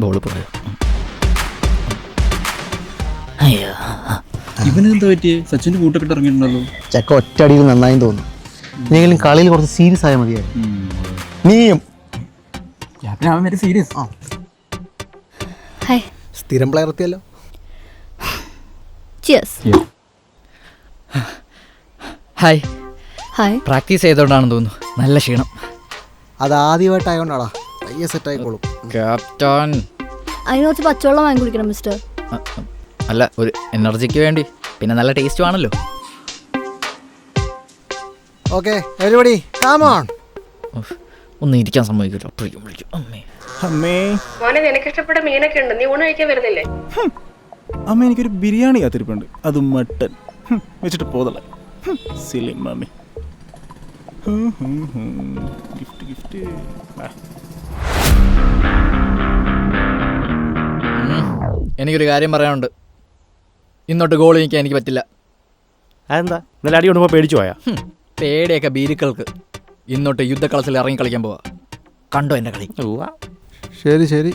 Ball പോയോ? അയ്യോ, ഇവനെന്താ പറ്റിയേ? സച്ചിന്റെ കൂട്ടൊക്കെ ഇറങ്ങിയിട്ടുണ്ടല്ലോ. ചക്ക ഒറ്റയടിയിൽ നന്നായി തോന്നുന്നു. ഇനിയെങ്കിലും കളിയിൽ കുറച്ച് സീരിയസ് ആയാൽ മതിയായിരുന്നു. നീയും സീരിയസ്. ഹായ്. സ്ഥിരം പ്ലെയർ എത്തിയല്ലോ. ചിയേഴ്സ്. ഹായ്. ഹായ്. പ്രാക്ടീസ് ചെയ്തോണ്ടാണെന്ന് തോന്നുന്നു, നല്ല ക്ഷീണം. അത് ആദ്യമായിട്ടായോണ്ടാടാ, പയ്യെ സെറ്റ് ആയിക്കോളും. ക്യാപ്റ്റൻ. അതിന് കുറച്ച് പച്ചവെള്ളം വാങ്ങി കുടിക്കണം മിസ്റ്റർ. അല്ല, ഒരു എനർജിക്ക് വേണ്ടി, പിന്നെ നല്ല ടേസ്റ്റും ആണല്ലോ. Okay everybody come on. ഒന്ന് ഇരിക്കാൻ സമ്മതിക്കില്ല, അപ്പോഴേക്കും വിളിക്കും. അമ്മേ മോനെ നിനക്ക് ഇഷ്ടപ്പെട്ട മീനൊക്കെ ഉണ്ട്, നീ ഊണ് കഴിക്കാൻ വരുന്നില്ലേ? അമ്മ എനിക്കൊരു ബിരിയാണി കാത്തിരിപ്പുണ്ട്, അത് മട്ടൻ വെച്ചിട്ട് പോതല്ല. സിലി മമ്മി. Gift gift. എനിക്കൊരു കാര്യം പറയാനുണ്ട്. ഇന്നോട്ട് ഗോൾ എനിക്ക് പറ്റില്ല. അതെന്താ? ഇന്നലെ അടി കൊണ്ടുപോ പേടിച്ചു പോയാ? പേടിയൊക്കെ ബീരുക്കൾക്ക്. ഇന്നോട്ട് യുദ്ധക്കളത്തിൽ ഇറങ്ങി കളിക്കാൻ പോവാ. കണ്ടോ എൻ്റെ കളി? ശരി ശരി.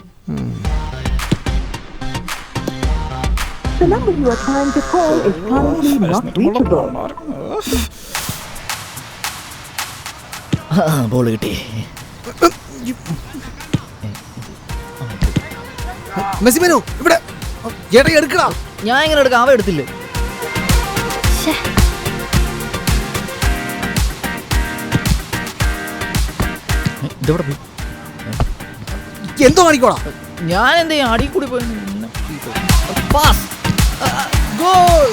The number you are trying to call is currently not reachable. Ball കിട്ടി. മെസ്സി വരൂ ഇവിടെ. എടുക്കടാ. ഞാൻ എങ്ങനെ എടുക്കാം? അവ എടുത്തില്ലേ? ഇതെവിടെ പോയി? എന്തോ കാണിക്കോടാ. ഞാൻ എന്താ അടി കൂടി പോയി? ഗോൾ.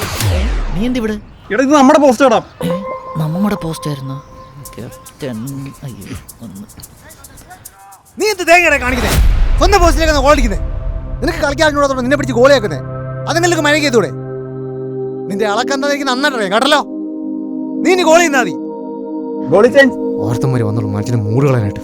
നീ എന്ത് ഇവിടെ? എടാ, ഇത് നമ്മുടെ പോസ്റ്റ് ഇടാം. നമ്മുടെ പോസ്റ്റ് ആയിരുന്നു. ക്യാപ്റ്റൻ. അയ്യോ, ഒന്ന്. നീ എന്ത് തേങ്ങയുടെ കാണിക്കുന്നേ? സ്വന്തം പോസ്റ്റിലേക്ക് ഗോൾ അടിക്കുന്നേ. നിനക്ക് കളിക്കാറിനോടത്തോടെ നിന്നെ പിടിച്ച് ഗോളിയാക്കുന്നേ. അതെങ്കിലും മഴ ചെയ്തൂടെ? നിന്റെ അളക്കെന്താ എനിക്ക് നന്നായിട്ടറിയാം കേട്ടല്ലോ. നീ ഇനി ഗോളി നിന്നാ മതി. Goalie change. ഓർത്തന്മാര് വന്നോളൂ മനുഷ്യനെ മൂടുകളാനായിട്ട്.